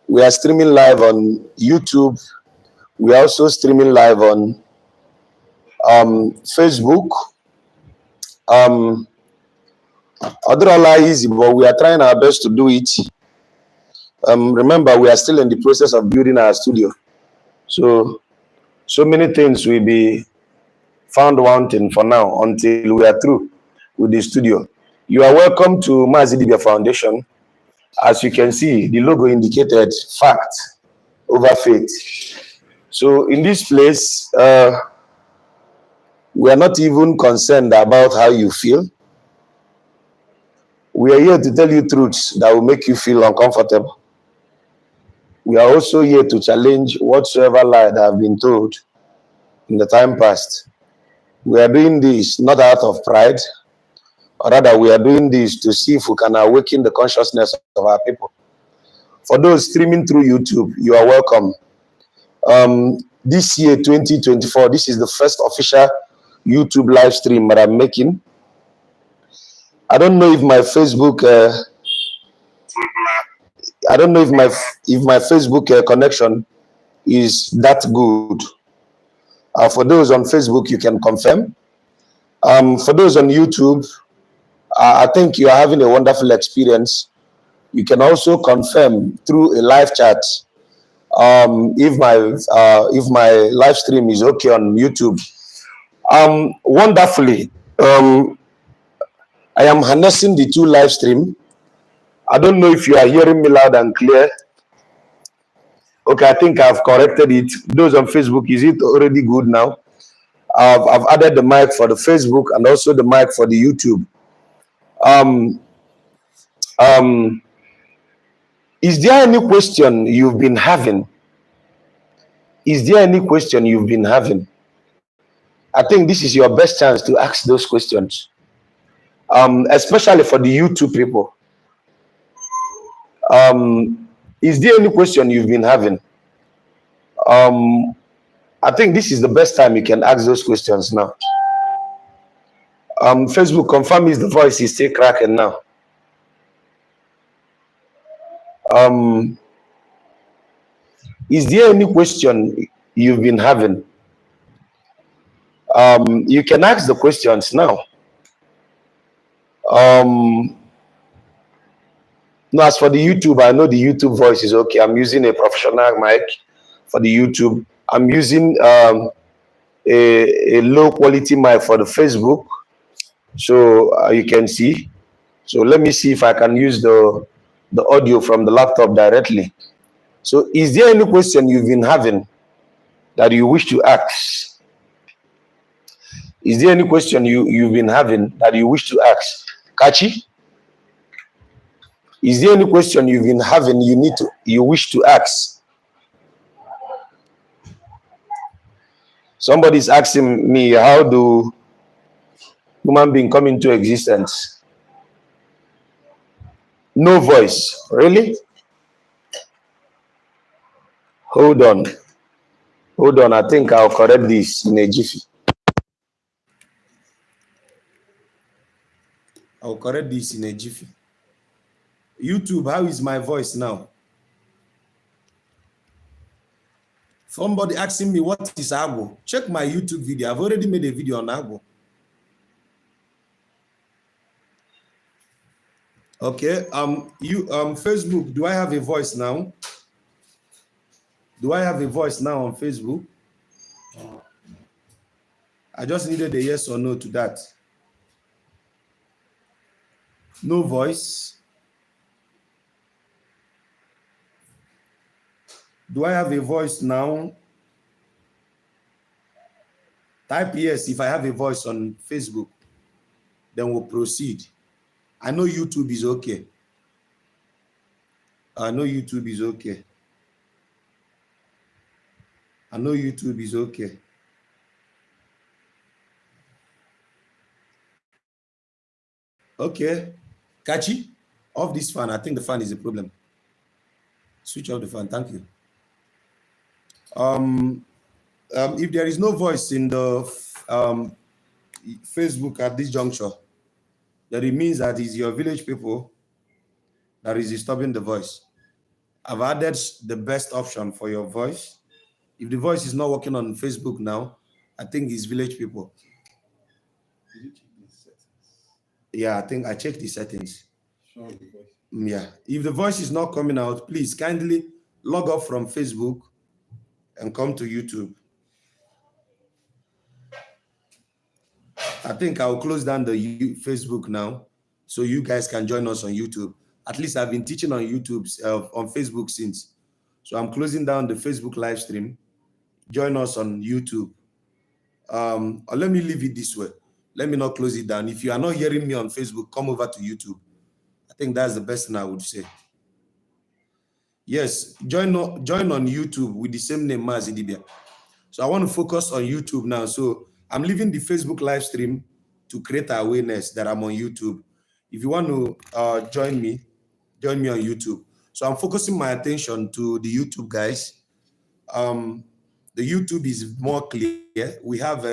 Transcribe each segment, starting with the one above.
We are streaming live on YouTube. We are also streaming live on Facebook. Although easy, but we are trying our best to do it. Remember, we are still in the process of building our studio. So many things will be found wanting for now until we are through with the studio. You are welcome to Mazidibia Foundation. As you can see, the logo indicated fact over faith. So in this place, we are not even concerned about how you feel. We are here to tell you truths that will make you feel uncomfortable. We are also here to challenge whatsoever lie that have been told in the time past. We are doing this not out of pride, or rather we are doing this to see if we can awaken the consciousness of our people. For those streaming through YouTube, you are welcome. This year, 2024, this is the first official YouTube live stream that I'm making. I don't know if my Facebook, connection is that good. For those on Facebook, you can confirm. For those on YouTube, I think you are having a wonderful experience. You can also confirm through a live chat if my live stream is okay on YouTube. Wonderfully, I am harnessing the two live stream. I don't know if you are hearing me loud and clear. Okay, I think I've corrected it. Those on Facebook, is it already good now? I've added the mic for the Facebook and also the mic for the YouTube. Is there any question you've been having? Is there any question you've been having? I think this is your best chance to ask those questions, especially for the YouTube people. Is there any question you've been having? I think this is the best time you can ask those questions now. Facebook, confirm is the voice is still cracking now. Is there any question you've been having? You can ask the questions now. No, as for the YouTube, I know the YouTube voice is okay. I'm using a professional mic for the YouTube. I'm using a low quality mic for the Facebook, so you can see. So let me see if I can use the audio from the laptop directly. So is there any question you've been having that you wish to ask? Is there any question you've been having that you wish to ask? Kachi? Is there any question you've been having you wish to ask? Somebody's asking me, how do human beings come into existence? No voice. Really? Hold on. Hold on. I think I'll correct this in a jiffy. I'll correct this in a jiffy. YouTube, how is my voice now? Somebody asking me what is Agbo. Check my YouTube video. I've already made a video on Agbo. Okay. Facebook, do I have a voice now? Do I have a voice now on Facebook? I just needed a yes or no to that. No voice. Do I have a voice now? Type yes if I have a voice on Facebook. Then we'll proceed. I know YouTube is okay. I know YouTube is okay. I know YouTube is okay. Okay. Kachi, off this fan. I think the fan is a problem. Switch off the fan. Thank you. If there is no voice in the Facebook at this juncture, then it means that it's your village people that is disturbing the voice. I've added the best option for your voice. If the voice is not working on Facebook now, I think it's village people. Did you check the settings? Yeah, I think I checked the settings. Show the voice. Yeah. If the voice is not coming out, please kindly log off from Facebook and come to YouTube. I think I'll close down the Facebook now so you guys can join us on YouTube. At least I've been teaching on YouTube, on Facebook since. So I'm closing down the Facebook live stream. Join us on YouTube. Or let me leave it this way. Let me not close it down. If you are not hearing me on Facebook, come over to YouTube. I think that's the best thing I would say. Yes, join on YouTube with the same name, Mazidibia. So I want to focus on YouTube now. So I'm leaving the Facebook live stream to create awareness that I'm on YouTube. If you want to join me on YouTube. So I'm focusing my attention to the YouTube guys. The YouTube is more clear. We have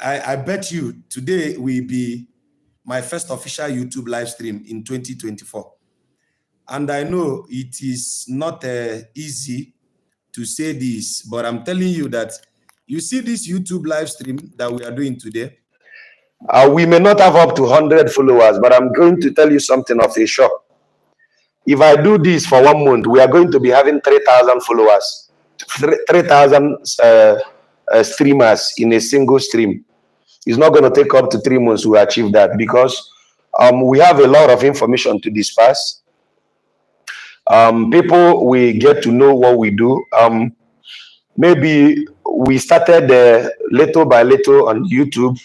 I bet you today will be my first official YouTube live stream in 2024. And I know it is not easy to say this, but I'm telling you that you see this YouTube live stream that we are doing today. We may not have up to 100 followers, but I'm going to tell you something of a shock. If I do this for 1 month, we are going to be having 3,000 followers, 3,000 streamers in a single stream. It's not going to take up to 3 months to achieve that because we have a lot of information to disperse. People will get to know what we do. Maybe we started little by little on YouTube.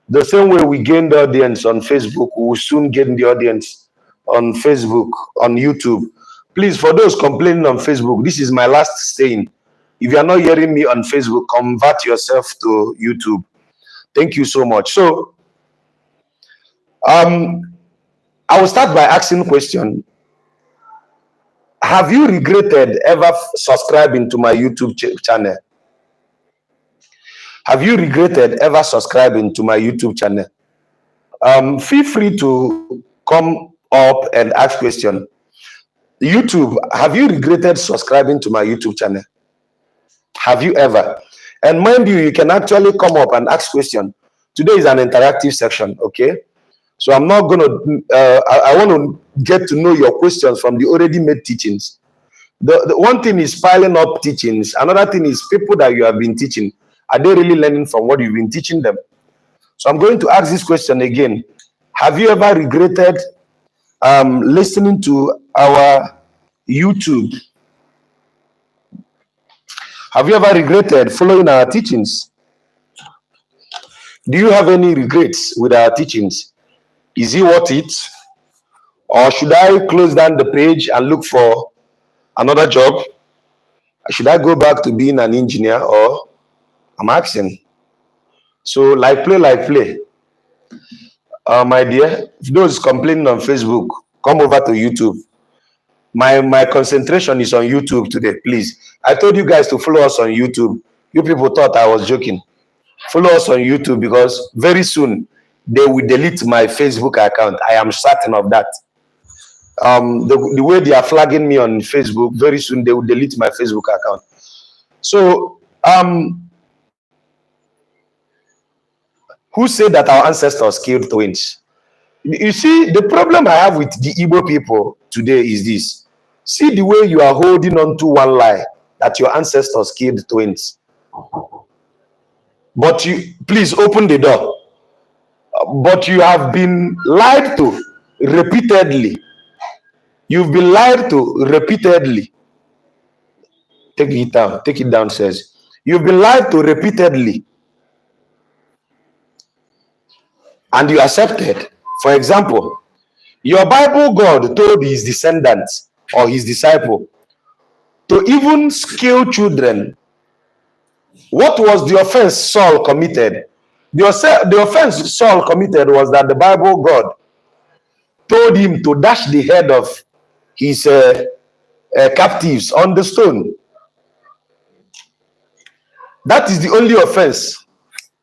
The same way we gained the audience on Facebook, we will soon gain the audience on Facebook, on YouTube. Please, for those complaining on Facebook, this is my last saying. If you are not hearing me on Facebook, convert yourself to YouTube. Thank you so much. So, I will start by asking a question. Have you regretted ever subscribing to my YouTube channel? Have you regretted ever subscribing to my YouTube channel? Feel free to come up and ask question. YouTube, have you regretted subscribing to my YouTube channel? Have you ever? And mind you, you can actually come up and ask question. Today is an interactive section, okay? So I'm not going to, I want to get to know your questions from the already made teachings. The one thing is piling up teachings. Another thing is people that you have been teaching. Are they really learning from what you've been teaching them? So I'm going to ask this question again. Have you ever regretted listening to our YouTube? Have you ever regretted following our teachings? Do you have any regrets with our teachings? Is it worth it? Or should I close down the page and look for another job? Should I go back to being an engineer? Or I'm asking. So like play. My dear, those complaining on Facebook, come over to YouTube. My concentration is on YouTube today, please. I told you guys to follow us on YouTube. You people thought I was joking. Follow us on YouTube because very soon they will delete my Facebook account. I am certain of that. The way they are flagging me on Facebook, very soon they will delete my Facebook account. So, who said that our ancestors killed twins? You see, the problem I have with the Igbo people today is this. See the way you are holding on to one lie that your ancestors killed twins. But you, please open the door. But you have been lied to repeatedly. You've been lied to repeatedly. Take it down, says. You've been lied to repeatedly. And you accepted. For example, your Bible God told his descendants or his disciple to even kill children. What was the offense Saul committed? The offense Saul committed was that the Bible God told him to dash the head of his captives on the stone. That is the only offense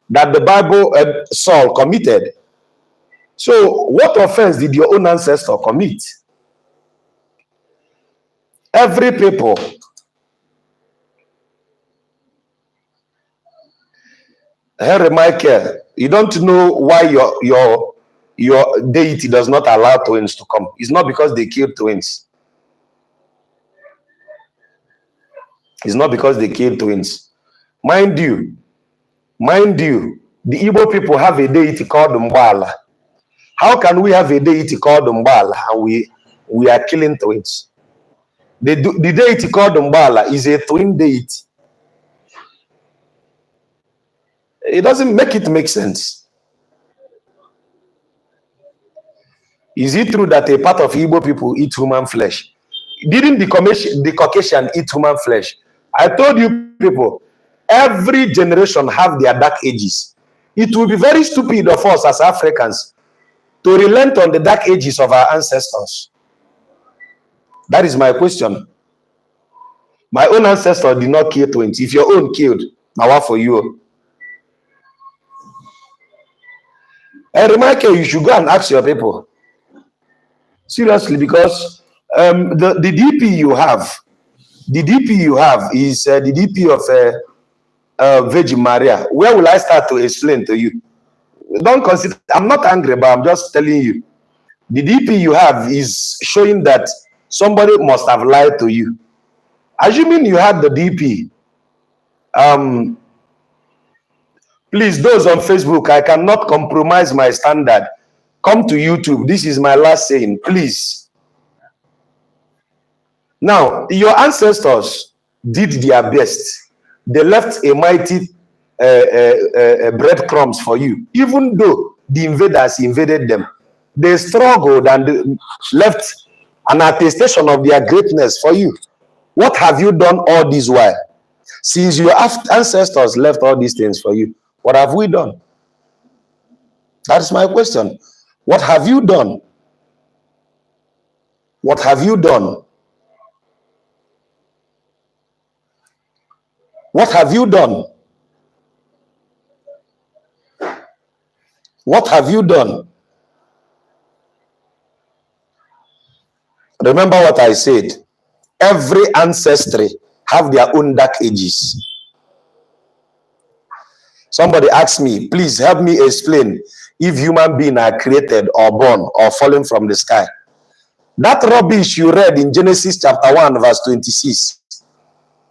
that the Bible Saul committed. So what offense did your own ancestor commit? Every people. Henry Michael, you don't know why your deity does not allow twins to come. It's not because they killed twins. It's not because they killed twins. Mind you, the Igbo people have a deity called Mbala. How can we have a deity called Mbala and we are killing twins? The deity called Mbala is a twin deity. It doesn't make sense. Is it true that a part of Igbo people eat human flesh? Didn't the Caucasian eat human flesh? I told you people, every generation have their dark ages. It will be very stupid of us as Africans to relent on the dark ages of our ancestors. That is my question. My own ancestor did not kill twins. If your own killed, now what for you? And Michael, you should go and ask your people. Seriously, because the DP you have is the DP of Virgin Maria. Where will I start to explain to you? Don't consider, I'm not angry, but I'm just telling you. The DP you have is showing that somebody must have lied to you. Assuming you had the DP, please, those on Facebook, I cannot compromise my standard. Come to YouTube. This is my last saying, please. Now, your ancestors did their best. They left a mighty breadcrumbs for you. Even though the invaders invaded them, they struggled and left an attestation of their greatness for you. What have you done all this while? Since your ancestors left all these things for you, what have we done? That's my question. What have you done? What have you done? What have you done? What have you done? Remember what I said. Every ancestry have their own dark ages. Somebody asked me, please help me explain if human beings are created or born or fallen from the sky. That rubbish you read in Genesis chapter 1 verse 26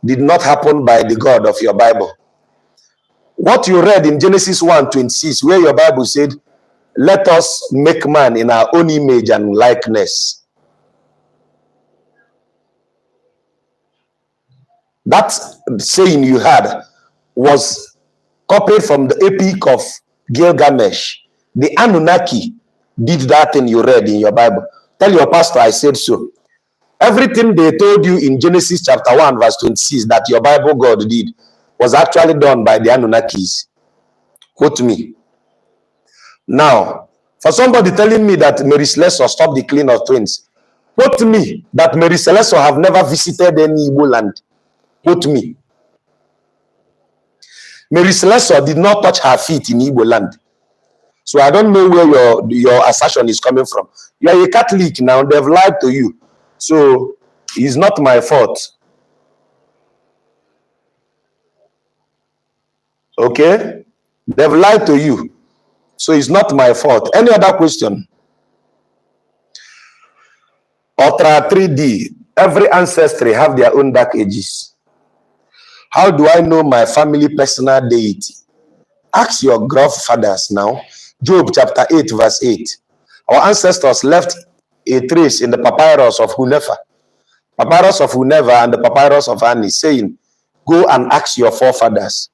did not happen by the God of your Bible. What you read in Genesis 1:26, where your Bible said, let us make man in our own image and likeness. That saying you had was copied from the Epic of Gilgamesh. The Anunnaki did that thing you read in your Bible. Tell your pastor I said so. Everything they told you in Genesis chapter 1 verse 26 that your Bible God did was actually done by the Anunnakis. Quote me. Now, for somebody telling me that Mary Celeste stopped the killing of twins, quote me that Mary Celeste have never visited any Igbo land. Quote me. Mary Celeste did not touch her feet in Igbo land. So I don't know where your assertion is coming from. You are a Catholic now, they've lied to you. So it's not my fault. Okay? They've lied to you. So it's not my fault. Any other question? Ultra 3D. Every ancestry have their own dark ages. How do I know my family personal deity? Ask your grandfathers now. Job chapter 8 verse 8. Our ancestors left a trace in the papyrus of Hunefer. Papyrus of Hunefer and the papyrus of Ani, saying, go and ask your forefathers.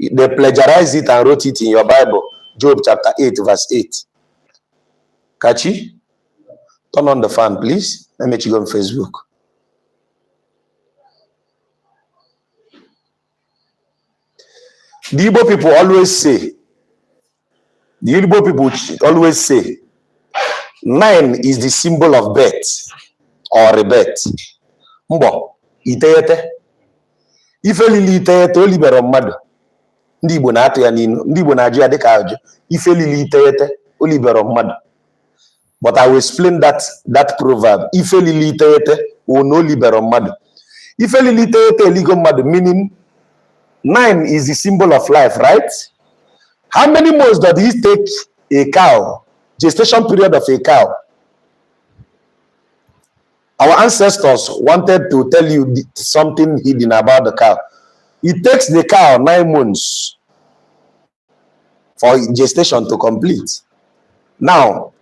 They plagiarized it and wrote it in your Bible. Job chapter 8 verse 8. Kachi, turn on the fan, please. Let me check on Facebook. The Igbo people always say, 9 is the symbol of birth or rebirth. Mbo, iteyete. Ife lili iteyete olibero mmadu. Ndị Igbo na-atụ ya n'inu. Ndị Igbo na-ajụ ya dịka ajụ. Ife lili iteyete olibero mmadu. But I will explain that proverb. Ife lili iteyete no libero mad. If a little legal mad, meaning 9 is the symbol of life, right? How many months does it take a cow, gestation period of a cow? Our ancestors wanted to tell you something hidden about the cow. It takes the cow 9 months for gestation to complete. Now,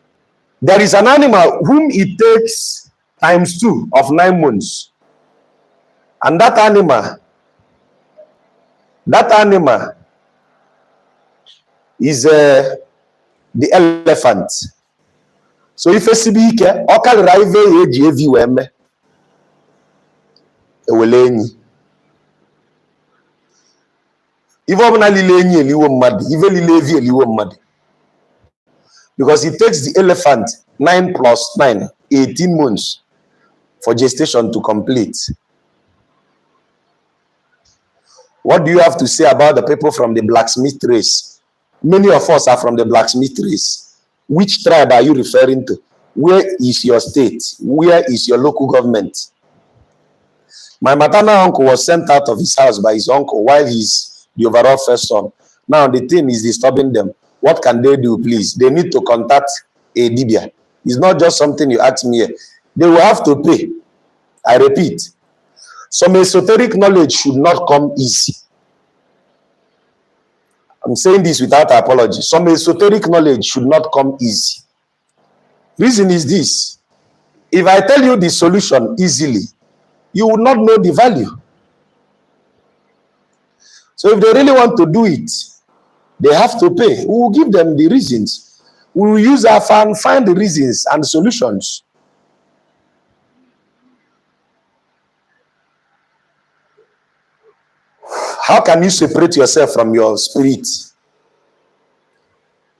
there is an animal whom it takes times 2 of 9 months. And that animal is the elephant. So if you see bike, okal rive eji evi weme ewelenyi. If obuna lilenyi eliwo mmadu, if lile evi eliwo mmadu. Because it takes the elephant 9 plus 9, 18 months for gestation to complete. What do you have to say about the people from the blacksmith race? Many of us are from the blacksmith race. Which tribe are you referring to? Where is your state? Where is your local government? My maternal uncle was sent out of his house by his uncle while he's the overall first son. Now the thing is disturbing them. What can they do, please? They need to contact a Dibia. It's not just something you ask me here. They will have to pay. I repeat. Some esoteric knowledge should not come easy. I'm saying this without apology. Some esoteric knowledge should not come easy. Reason is this. If I tell you the solution easily, you will not know the value. So if they really want to do it, they have to pay. We will give them the reasons. We will use our fund, find the reasons and solutions. How can you separate yourself from your spirit?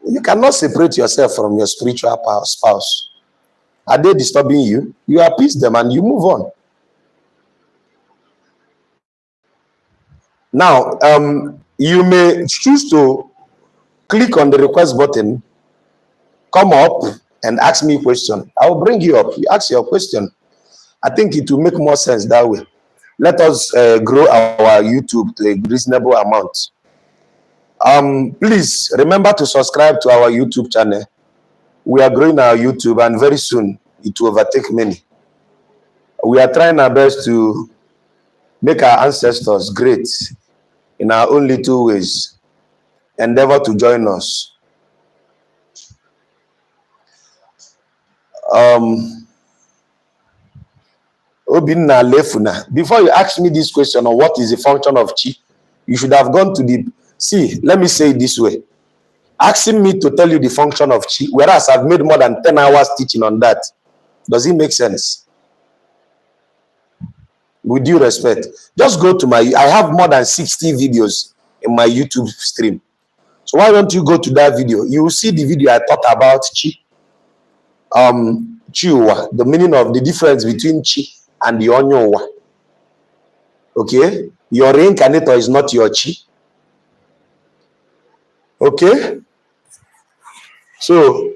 You cannot separate yourself from your spiritual spouse. Are they disturbing you? You appease them and you move on. Now, you may choose to click on the request button, come up and ask me a question. I will bring you up. You ask your question. I think it will make more sense that way. Let us grow our YouTube to a reasonable amount. Please remember to subscribe to our YouTube channel. We are growing our YouTube and very soon it will overtake many. We are trying our best to make our ancestors great in our own little ways. Endeavor to join us. Obinna Lefuna. Before you ask me this question on what is the function of chi, you should have gone to the... See, let me say it this way. Asking me to tell you the function of chi, whereas I've made more than 10 hours teaching on that. Does it make sense? With due respect, just go to I have more than 60 videos in my YouTube stream. So why don't you go to that video? You will see the video I taught about chi. Chiuwa, the meaning of the difference between chi and the onyowa. Okay? Your reincarnator is not your chi. Okay? So,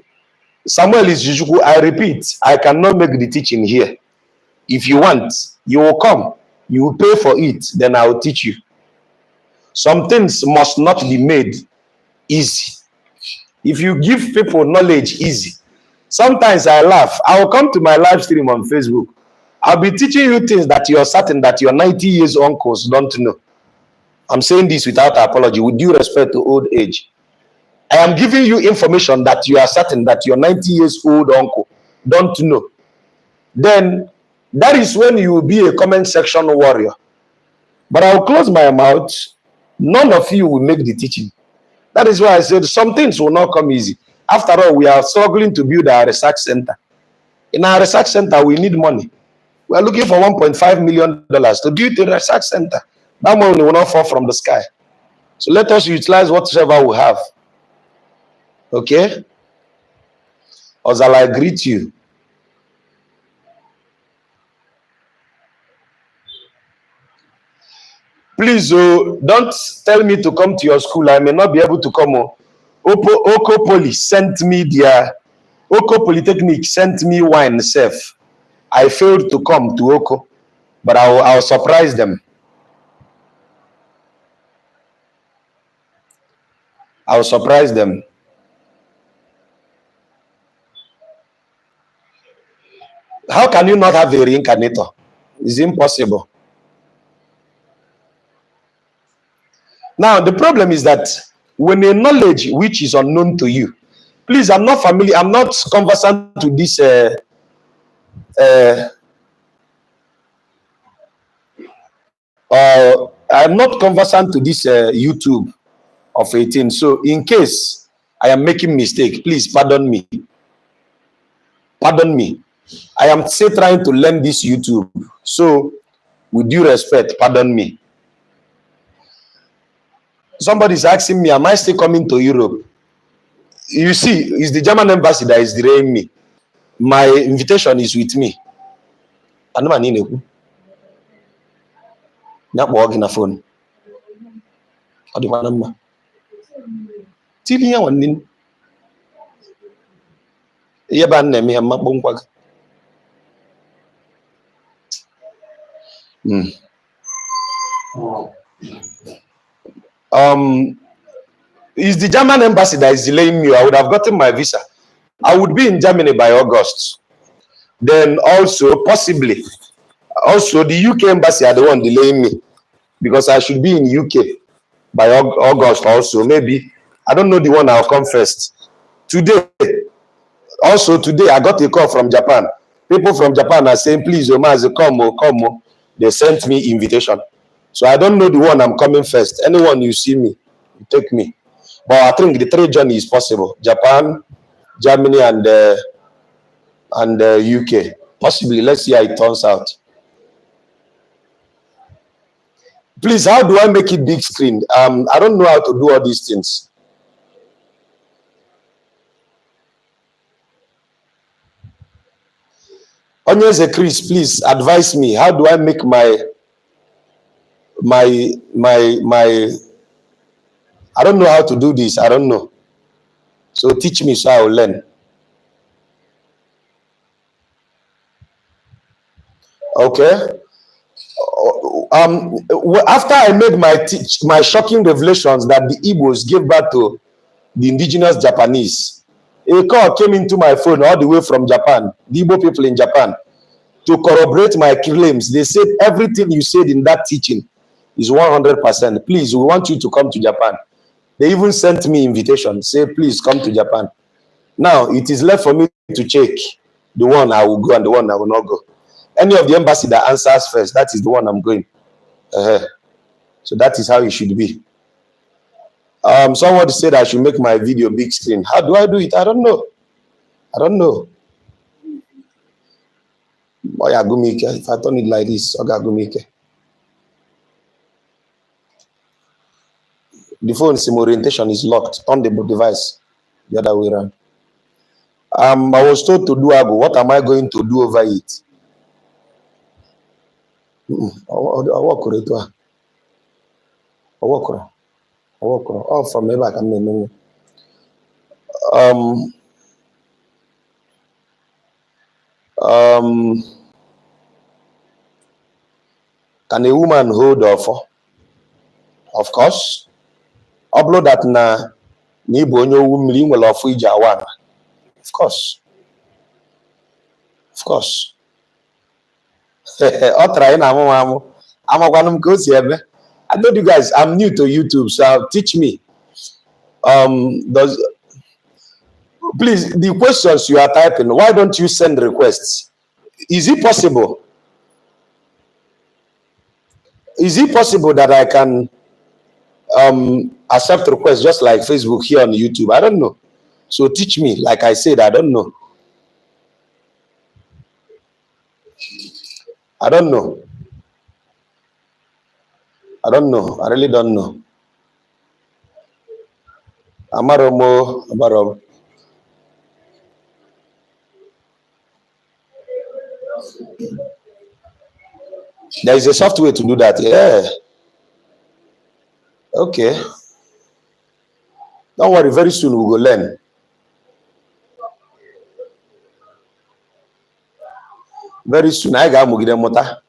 Samuel is Jujuku. I repeat, I cannot make the teaching here. If you want, you will come. You will pay for it. Then I will teach you. Some things must not be made easy. If you give people knowledge easy, sometimes I laugh. I will come to my live stream on Facebook. I'll be teaching you things that you're certain that your 90 years uncles don't know. I'm saying this without apology, with due respect to old age. I am giving you information that you are certain that your 90 years old uncle don't know. Then that is when you will be a comment section warrior. But I will close my mouth. None of you will make the teaching. That is why I said some things will not come easy. After all, we are struggling to build our research center. In our research center, we need money. We are looking for $1.5 million to build a research center. That money will not fall from the sky. So let us utilize whatever we have. Okay? Ozal, I greet you. Please, don't tell me to come to your school. I may not be able to come. Oko Poly sent me Oko Polytechnic sent me wine safe. I failed to come to Oko, but I'll surprise them. I'll surprise them. How can you not have a reincarnator? It's impossible. Now, the problem is that when a knowledge which is unknown to you, please, I'm not familiar, I'm not conversant to this I'm not conversant to this YouTube of 18. So in case I am making mistake, please pardon me. Pardon me. I am still trying to learn this YouTube. So with due respect, pardon me. Somebody is asking me, am I still coming to Europe? You see, it's the German embassy that is delaying me. My invitation is with me. I know I need a not working a phone. How do you want till here one in Yaban name here, Mabunquag. Is the German embassy that is delaying me. I would have gotten my visa. I would be in Germany by August. Then also, possibly, also the UK embassy are the one delaying me because I should be in UK by August also. Maybe, I don't know the one I'll come first. Today, also today, I got a call from Japan. People from Japan are saying, please, Omaze, come. They sent me invitation. So I don't know the one I'm coming first. Anyone you see me, you take me. But I think the 3 journey is possible. Japan, Germany, and UK. Possibly. Let's see how it turns out. Please, how do I make it big screen? I don't know how to do all these things. Onyeze Chris, please advise me. How do I make my I don't know how to do this. I don't know. So teach me so I will learn. Okay. After I made my shocking revelations that the Igbos gave birth to the indigenous Japanese, a call came into my phone all the way from Japan, the Igbo people in Japan, to corroborate my claims. They said everything you said in that teaching is 100%. Please, we want you to come to Japan. They even sent me invitation, say, please come to Japan. Now, it is left for me to check the one I will go and the one I will not go. Any of the embassy that answers first, that is the one I'm going. So that is how it should be. Somebody said I should make my video big screen. How do I do it? I don't know. Boy, if I turn it like this, the phone SIM orientation is locked on the device the other way around. I was told to do Agu. What am I going to do over it? Oh, from maybe I can remember. Can a woman hold offer? Of course. Upload that na Nibo onye will offer Ijawana. Of course. I'll try na I know you guys, I'm new to YouTube, so teach me. Please, the questions you are typing, why don't you send requests? Is it possible? Is it possible that I can accept requests just like Facebook here on YouTube? I don't know. So teach me. Like I said, I don't know. I really don't know. Amaromo. There is a software to do that. Yeah. Okay. Don't worry. Very soon we will learn. Very soon, I got Mugide Mota.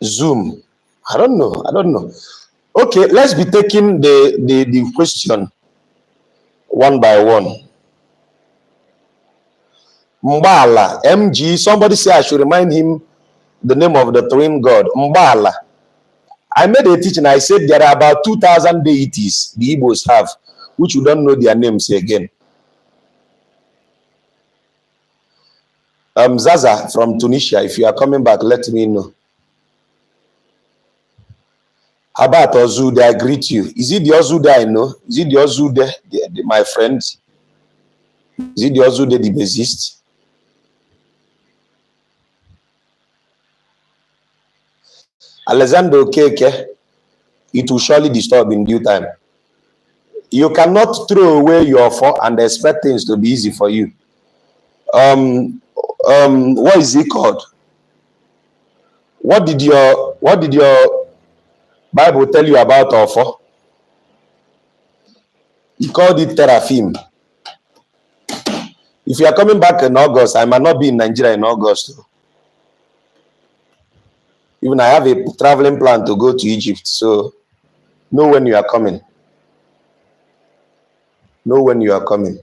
Zoom. I don't know. Okay, let's be taking the question one by one. Mbala, MG, somebody say I should remind him the name of the twin god. Mbala. I made a teaching. I said there are about 2,000 deities the Igbos have, which you don't know their names again. Zaza from Tunisia, if you are coming back, let me know. How about Ozude? I greet you. Is it the Ozude I know? Is it the Ozude, my friend? Is it the Ozude the bassist? Alexander Okeke, it will surely disturb in due time. You cannot throw away your phone and expect things to be easy for you. What is it called? What did your Bible tell you about Ofo? He called it Teraphim. If you are coming back in August, I might not be in Nigeria in August. Even I have a traveling plan to go to Egypt, so know when you are coming. Know when you are coming.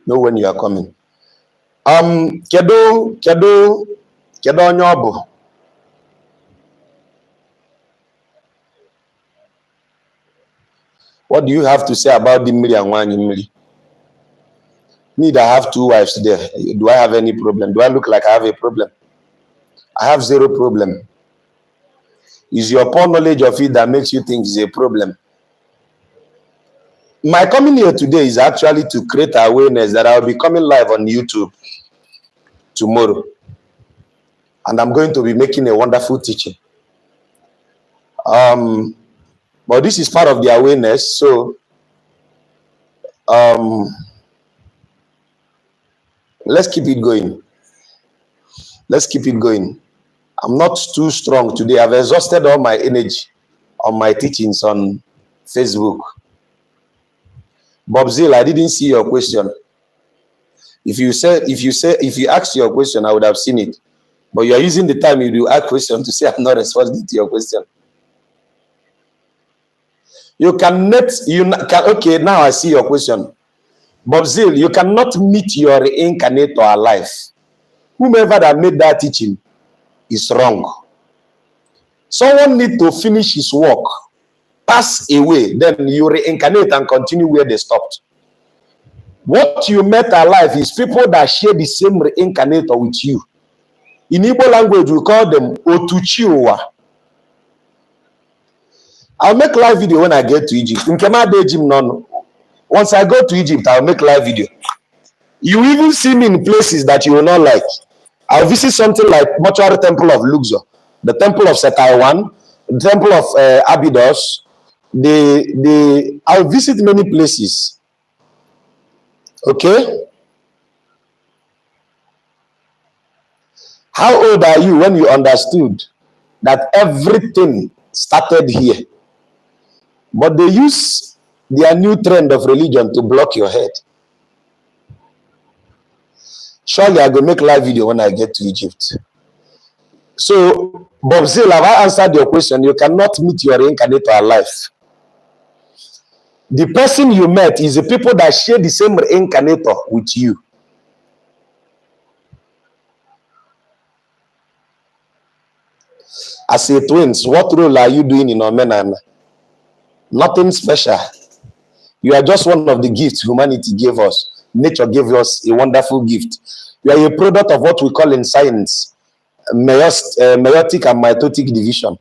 Know when you are coming. Kedo onyobo. What do you have to say about the Miri and Wanyimiri? Me that have 2 wives there. Do I have any problem? Do I look like I have a problem? I have zero problem. Is your poor knowledge of it that makes you think it's a problem? My coming here today is actually to create awareness that I'll be coming live on YouTube tomorrow. And I'm going to be making a wonderful teaching. But this is part of the awareness, so let's keep it going. Let's keep it going. I'm not too strong today. I've exhausted all my energy on my teachings on Facebook. Bob Zill, I didn't see your question. If you asked your question, I would have seen it. But you are using the time you do ask question to say I'm not responding to your question. Okay, now I see your question. Bob Zill, you cannot meet your reincarnator alive. Whomever that made that teaching is wrong. Someone need to finish his work, pass away, then you reincarnate and continue where they stopped. What you met alive is people that share the same reincarnator with you. In Igbo language, we call them Otuchiwa. I'll make live video when I get to Egypt. Once I go to Egypt, I'll make live video. You even see me in places that you will not like. I'll visit something like Mortuary Temple of Luxor, the Temple of Setaiwan, the Temple of Abydos. I'll visit many places. Okay? How old are you when you understood that everything started here? But they use their new trend of religion to block your head. Surely I will make live video when I get to Egypt. So, Bob Zill, have I answered your question? You cannot meet your reincarnator alive. The person you met is the people that share the same reincarnator with you. As a twins, what role are you doing in Omenana? Nothing special. You are just one of the gifts humanity gave us. Nature gave us a wonderful gift. You are a product of what we call in science meiotic and mitotic division.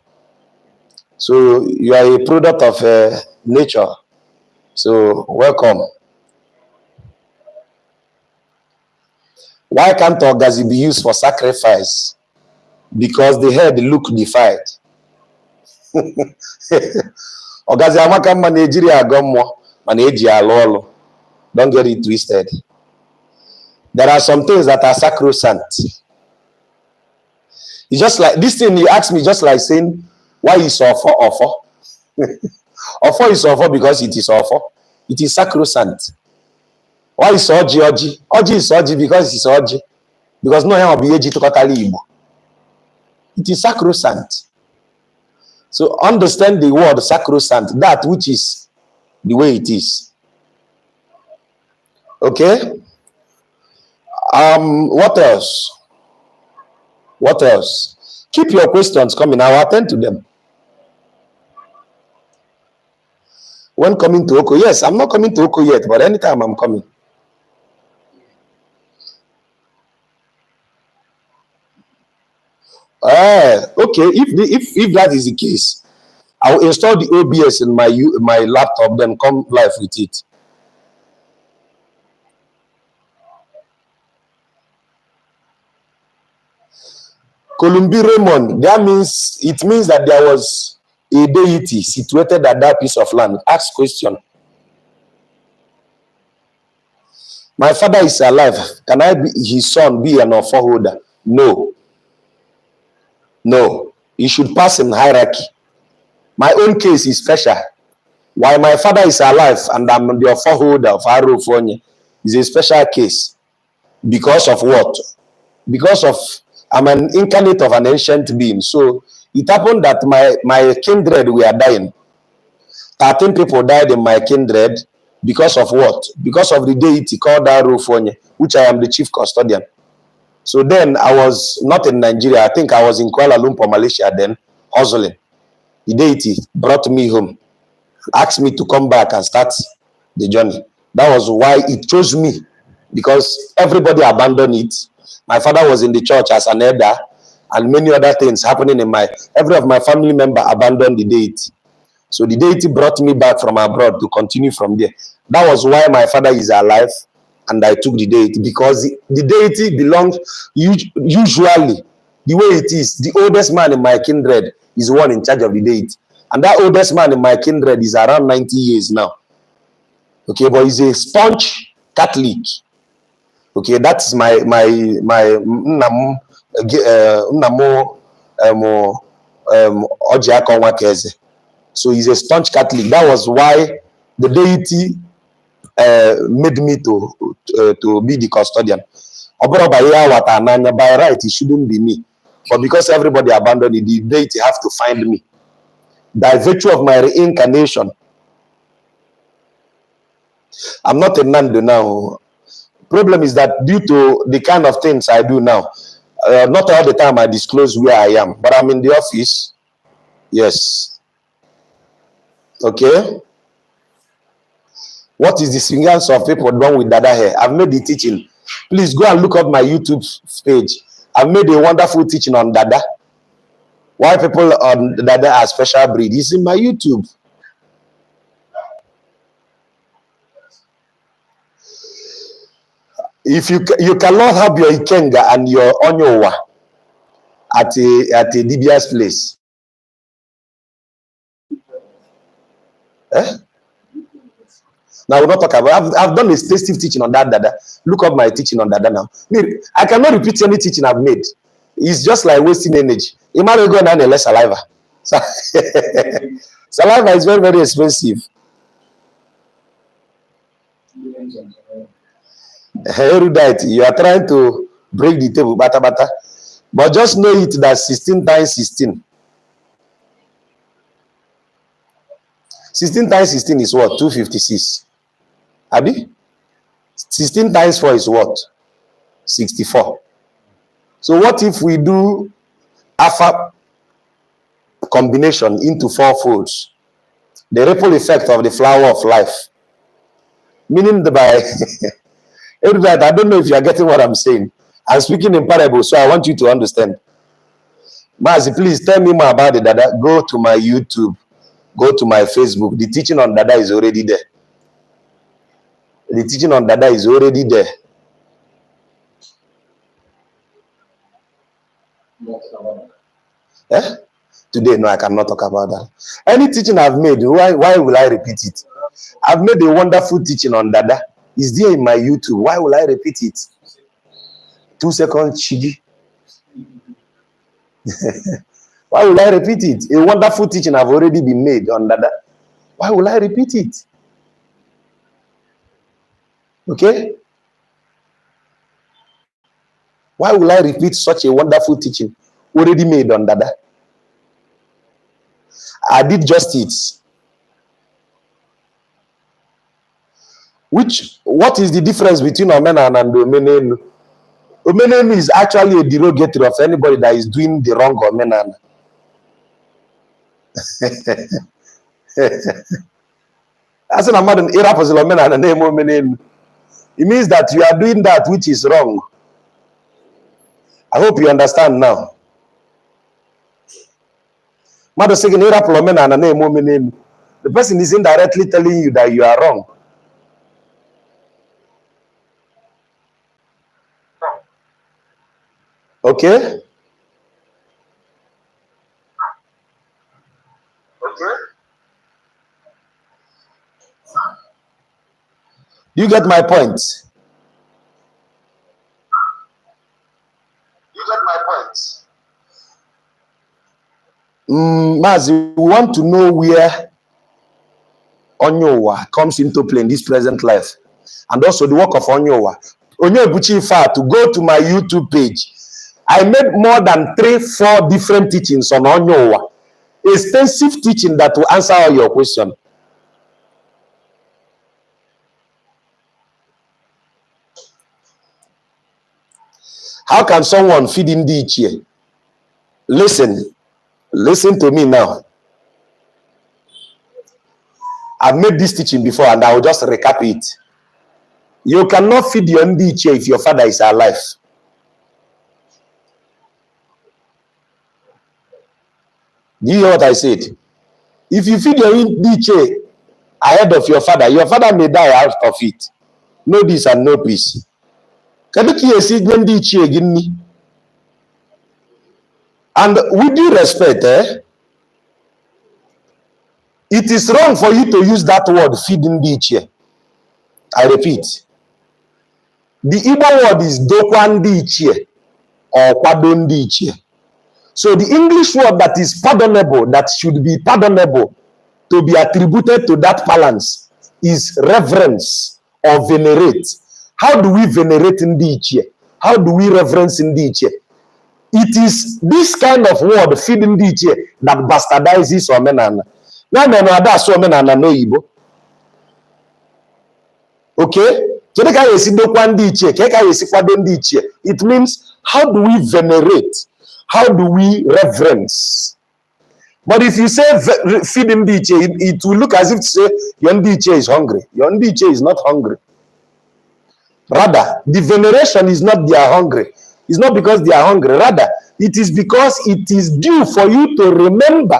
So you are a product of nature. So welcome. Why can't orgasm be used for sacrifice? Because the head look defied. Orgasm amaka mma Nigeria agommo mana eji alolo. Don't get it twisted. There are some things that are sacrosanct. It's just like this thing you asked me, just like saying, Why is offer? Offer is offer because it is offer. It is sacrosanct. Why is oji oji? Oji is oji because it's oji. Because no one will be able to Igbo. It is sacrosanct. So understand the word sacrosanct, that which is the way it is. Okay? What else? What else? Keep your questions coming. I'll attend to them. When coming to Oko, yes, I'm not coming to Oko yet, but anytime I'm coming. Okay. If that is the case, I'll install the OBS in my laptop, then come live with it. Columbi Raymond, it means that there was a deity situated at that piece of land. Ask question. My father is alive. Can I be his son, be an offer holder? No. No. He should pass in hierarchy. My own case is special. Why my father is alive and I'm the offer holder of Arofonye is a special case. Because of what? Because of I'm an incarnate of an ancient being. So it happened that my kindred were dying. 13 people died in my kindred because of what? Because of the deity called Arofonye, which I am the chief custodian. So then I was not in Nigeria. I think I was in Kuala Lumpur, Malaysia then, hustling. The deity brought me home, asked me to come back and start the journey. That was why it chose me, because everybody abandoned it. My father was in the church as an elder, and many other things happening every of my family member abandoned the deity. So the deity brought me back from abroad to continue from there. That was why my father is alive, and I took the deity, because the deity belongs, usually, the way it is, the oldest man in my kindred is the one in charge of the deity. And that oldest man in my kindred is around 90 years now. Okay, but he's a staunch Catholic. Okay, that's my so he's a staunch Catholic. That was why the deity made me to be the custodian. By right, it shouldn't be me. But because everybody abandoned it, the deity have to find me. By virtue of my reincarnation, I'm not a Nando now. Problem is that due to the kind of things I do now, not all the time I disclose where I am, but I'm in the office. Yes. Okay. What is the significance of people done with Dada hair? I've made the teaching. Please go and look up my YouTube page. I've made a wonderful teaching on Dada. Why people on Dada are special breed. It's in my YouTube. If you cannot have your Ikenga and your Onyowa at a DBS place. Now we'll not talk about. I've done a extensive teaching on that Dada. Look up my teaching on Dada now. I cannot repeat any teaching I've made. It's just like wasting energy. You might go and less saliva. Saliva is very, very expensive. Erudite, you are trying to break the table, bata. But just know it that 16 times 16. 16 times 16 is what? 256. Abi? 16 times 4 is what? 64. So what if we do alpha combination into 4 folds? The ripple effect of the flower of life. Meaning by I don't know if you are getting what I'm saying. I'm speaking in parables, so I want you to understand. Mazi, please tell me more about it, Dada. Go to my YouTube. Go to my Facebook. The teaching on Dada is already there. The teaching on Dada is already there. Today, no, I cannot talk about that. Any teaching I've made, why will I repeat it? I've made a wonderful teaching on Dada. It's there in my YouTube. Why will I repeat it? 2 seconds, Chigi. Why will I repeat it? A wonderful teaching have already been made on that. Why will I repeat it? Okay? Why will I repeat such a wonderful teaching already made on Dada? I did justice. What is the difference between Omenan and Omenenu? Omenenu is actually a derogatory of anybody that is doing the wrong Omenan. As an Amadan Irapos Omenan and name Omenenu. It means that you are doing that which is wrong. I hope you understand now. The person is indirectly telling you that you are wrong. Okay? Okay. Do you get my point? Mazi, we want to know where Onyowa comes into play in this present life, and also the work of Onyowa. Onyebuchi Fa, to go to my YouTube page, I made more than 3-4 different teachings on Onyowa. Extensive teaching that will answer all your question. How can someone feed in the chair? Listen to me now. I've made this teaching before and I will just recap it. You cannot feed your NDH if your father is alive. Do you hear what I said? If you feed your NDH ahead of your father may die out of it. No this and no peace. And with due respect, it is wrong for you to use that word feeding the chair. I repeat. The Igbo word is dokwandi chair or padondi chair. So the English word that is pardonable, that should be pardonable to be attributed to that balance is reverence or venerate. How do we venerate Ndiche? How do we reverence Ndiche? It is this kind of word, feeding Ndiche, that bastardizes Omenana. No, that's Omenana no Igbo. Okay? It means, how do we venerate? How do we reverence? But if you say feed Ndiche, it will look as if to say your Ndiche is hungry. Your Ndiche is not hungry. Rather, the veneration is not they are hungry. It's not because they are hungry. Rather, it is because it is due for you to remember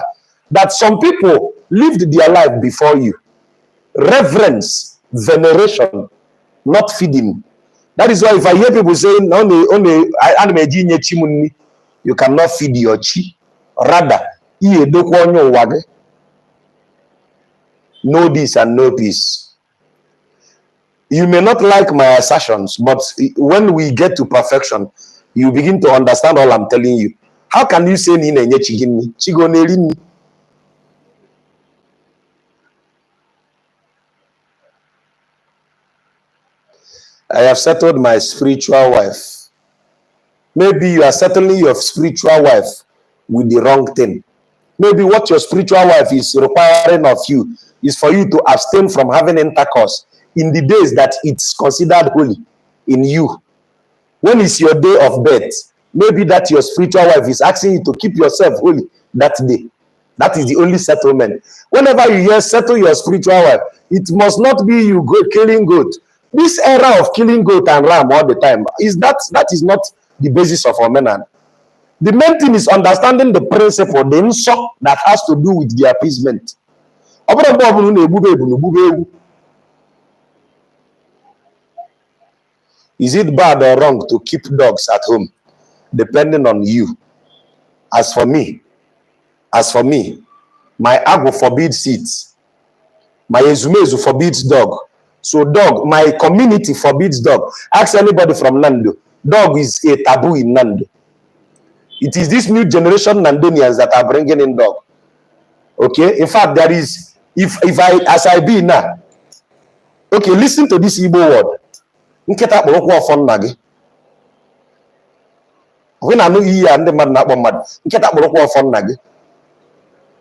that some people lived their life before you. Reverence, veneration, not feeding. That is why if I hear people saying, you cannot feed your chi. Rather, know this and know peace. You may not like my assertions, but when we get to perfection, you begin to understand all I'm telling you. How can you say I have settled my spiritual wife. Maybe you are settling your spiritual wife with the wrong thing. Maybe what your spiritual wife is requiring of you is for you to abstain from having intercourse in the days that it's considered holy in you. When is your day of birth? Maybe that your spiritual wife is asking you to keep yourself holy that day. That is the only settlement. Whenever you hear settle your spiritual wife, it must not be you killing goat. This era of killing goat and ram all the time, that is not the basis of Omenan. The main thing is understanding the principle, the insult that has to do with the appeasement. Is it bad or wrong to keep dogs at home? Depending on you. As for me, my Agbo forbids it. My Ezumezu forbids dog. So dog, my community forbids dog. Ask anybody from Nando. Dog is a taboo in Nando. It is this new generation Nandonians that are bringing in dog. Okay, in fact, there is, if I, as I be now, okay, listen to this Igbo word. Nketa kpọrọkwa ọfọ nna gị. When I know you and the man na-akpọ mmadụ, nketa kpọrọkwa ọfọ nna gị.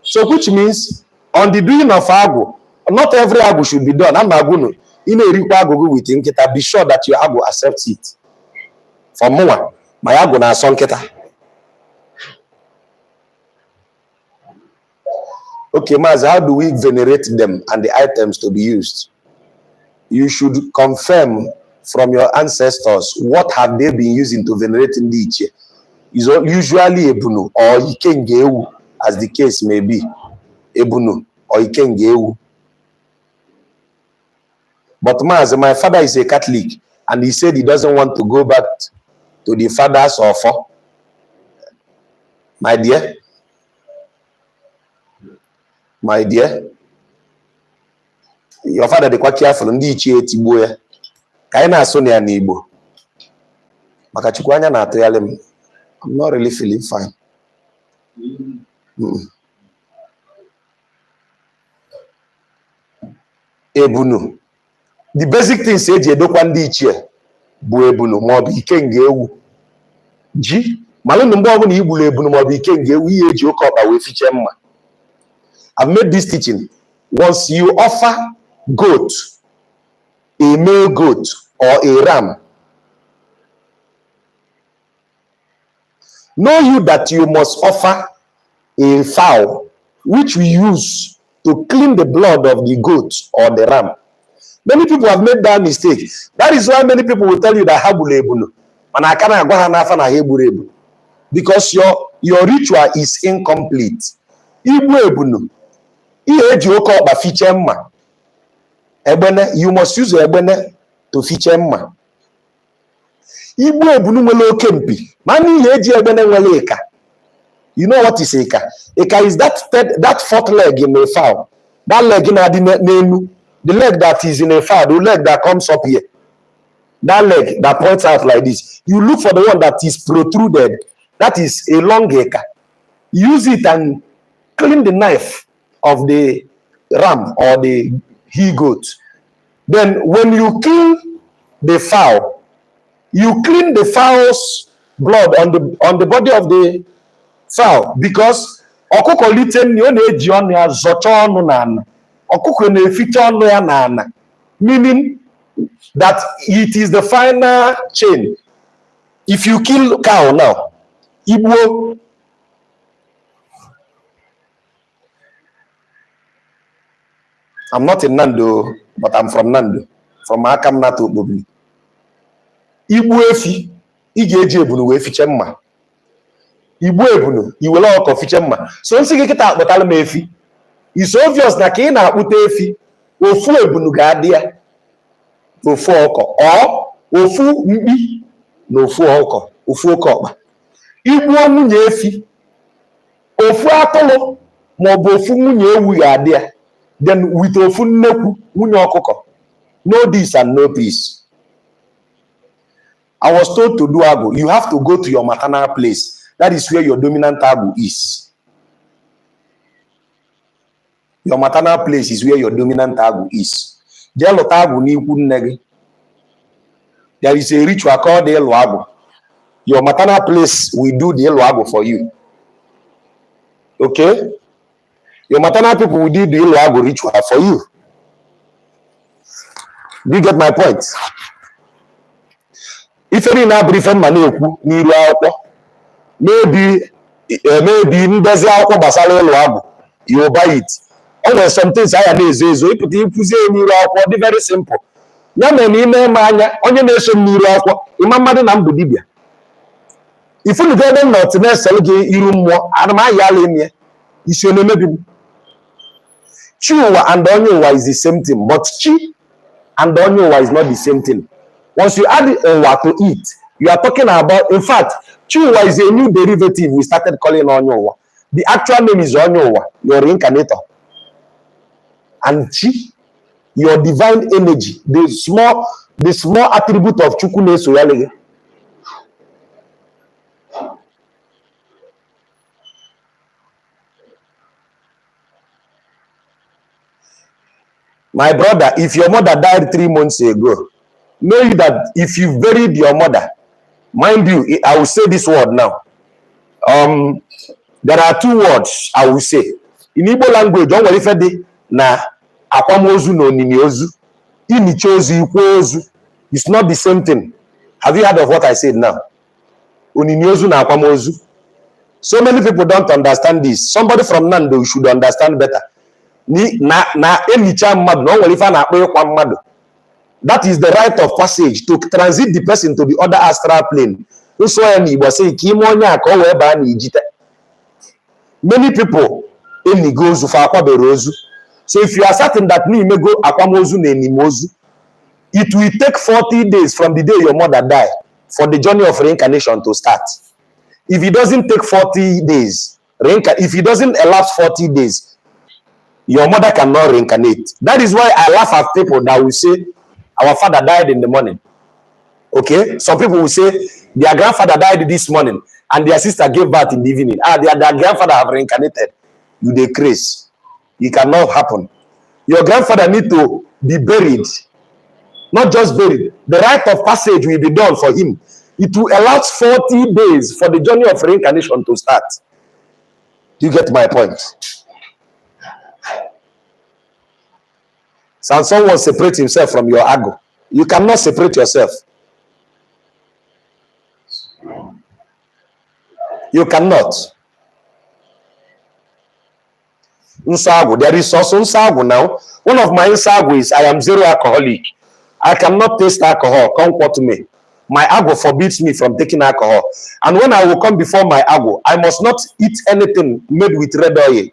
So which means, on the doing of agụ, not every agụ should be done. I'm agụ in a erikwa agụ with nketa, be sure that your agụ accepts it. For more, my agụ na-asọ nketa. Okay, Maz, how do we venerate them and the items to be used? You should confirm from your ancestors what have they been using to venerate in the Ichie. Is usually Ebunu or Ikengewu, as the case may be. Ebunu or Ikengewu. But Maz, my father is a Catholic, and he said he doesn't want to go back to the fathers or for. My dear, your father dey quite careful ndị Ichie etigbo ya ka anyị na-asụ na ya n'Igbo maka Chukwu anya na-atụgharị m. I'm not really feeling fine. Ebunu, the basic things eji edokwa ndị Ichie bụ ebunu maọbụ Ikengewu ji malụ mgbe ọbụla igburu ebunu maọbụ Ikengewu ihe eji oke ọkpa wee fiche mma. I've made this teaching. Once you offer goat, a male goat or a ram, know you that you must offer a fowl which we use to clean the blood of the goat or the ram. Many people have made that mistake. That is why many people will tell you that habulebunu. Because your ritual is incomplete. Ibu you must use egbene to feature mma. Igbo ebunu nwele okempi. Mani eji egbene nwele eka. You know what is eka? Eka is that fourth leg in a fowl. That leg in the leg that is in a fowl, the leg that comes up here. That leg that points out like this. You look for the one that is protruded. That is a long eka. Use it and clean the knife of the ram or the he-goat. Then when you kill the fowl, you clean the fowl's blood on the body of the fowl, because ọkụkọ liten ọ na-eji ọnụ ya zọcha ọnụ n'ana. Ọkụkọ na-eficha ọnụ ya n'ana, meaning that it is the final chain. If you kill cow now, Igbo, I'm not in Nando, but I'm from Nando, from Akamna to Bobli. Igbo efi, ige eji ebunu we fiche mma. Igbo ebunu, iwele ọkọ fiche mma. So nsi gị kịta akpọtala m efi. It's obvious na ka ị na-akpụta efi, ofu ebunu ga-adị ya, ofu ọkọ, ọ ofu mkpi na ofu ọkọ, ofu oke ọkpa. Igbuo nwunye efi, ofu atụrụ maọbụ ofu nwunye ewu ga-adị ya. Then with ofu nnekwu nwunye ọkụkọ. No this and no peace. I was told to do agu. You have to go to your maternal place. That is where your dominant agu is. Your maternal place is where your dominant agu is. There is a ritual called the Elu Agu. Your maternal place will do the Elu Agu for you. Okay? Your maternal people will do the Elu Agu ritual for you. Do you get my point? If any na brief money n'iru akwụkwọ, maybe ndezi akwụkwọ gbasara Elu Agu, you buy it. Always some things I na-ezo ezo ịpụta ikwuzie n'iru akwụkwọ dị very simple. Ya mere na ime eme anya onye na-eso n'iru akwụkwọ ịma mmadụ na mbụ dibịa. Ifu na gede not na-esel gị iru mmụọ ana m aya ala ime isi ono mebi. Chi ụwa and onye ụwa is the same thing, but chi and onye ụwa is not the same thing. Once you add ụwa to it, you are talking about, in fact, chi ụwa is a new derivative we started calling onye ụwa. The actual name is onye ụwa, your reincarnator. And chi, your divine energy, the small attribute of Chukwu na-eso ya lege. My brother, if your mother died 3 months ago, know you that if you buried your mother, mind you, I will say this word now. There are 2 words I will say. In Igbo language, don't worry for the na akwamozu no niniozu. Inichozu ikwozu. It's not the same thing. Have you heard of what I said now? Oniniozu na akwamozu. So many people don't understand this. Somebody from Nando should understand better. That is the rite of passage to transit the person to the other astral plane. Many people goes for. So if you are certain that me may go akwamozu na enimozu, it will take 40 days from the day your mother died for the journey of reincarnation to start. If it doesn't take 40 days, if it doesn't elapse 40 days, your mother cannot reincarnate. That is why I laugh at people that will say, our father died in the morning. Okay? Some people will say, their grandfather died this morning and their sister gave birth in the evening. Their grandfather have reincarnated. You decrease. It cannot happen. Your grandfather need to be buried. Not just buried. The rite of passage will be done for him. It will allow 40 days for the journey of reincarnation to start. Do you get my point? So someone separate himself from your ego. You cannot separate yourself. You cannot. Nsago. There is also Nsago now. One of my Nsago is I am zero alcoholic. I cannot taste alcohol. Come quote me. My ego forbids me from taking alcohol. And when I will come before my ego, I must not eat anything made with red oil.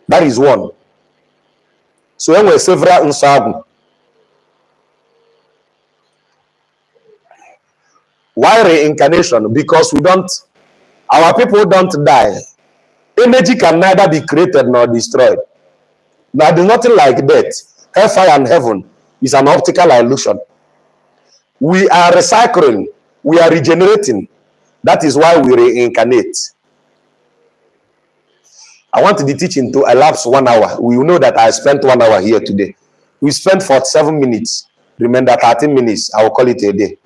That is one. So when we several Nsago. Why reincarnation? Because our people don't die. Energy can neither be created nor destroyed. Now there's nothing like death. Hellfire and heaven is an optical illusion. We are recycling. We are regenerating. That is why we reincarnate. I want the teaching to elapse 1 hour. We know that I spent 1 hour here today. We spent 47 minutes. Remember 13 minutes. I will call it a day.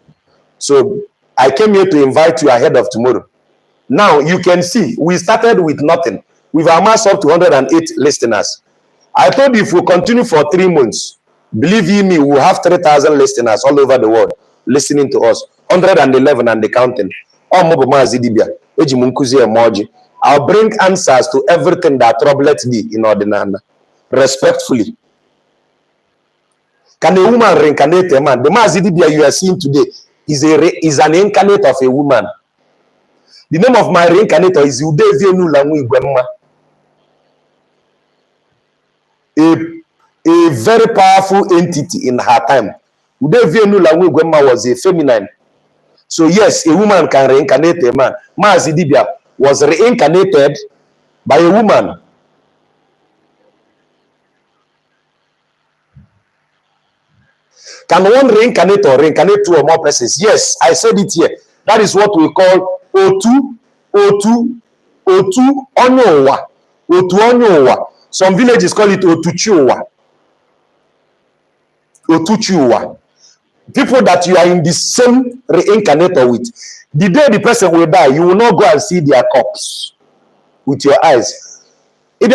So I came here to invite you ahead of tomorrow. Now you can see we started with nothing. We've amassed up to 108 listeners. I told you if we continue for 3 months, believe you me, we'll have 3,000 listeners all over the world listening to us. 111 and the counting. I'll bring answers to everything that troubled thee in ordinary. Respectfully. Can a woman reincarnate a man? The Mazidibia you are seeing today is an incarnate of a woman. The name of my reincarnator is Udevienu Langui Gwemma. A very powerful entity in her time. Udevienu Langui Gwemma was a feminine. So yes, a woman can reincarnate a man. Mazidibia was reincarnated by a woman. Can one reincarnator reincarnate 2 or more persons? Yes, I said it here. That is what we call O2 Onyowa. O2 Onyowa. Some villages call it Otuchiwa. Otuchiwa. People that you are in the same reincarnator with. The day the person will die, you will not go and see their corpse with your eyes. No,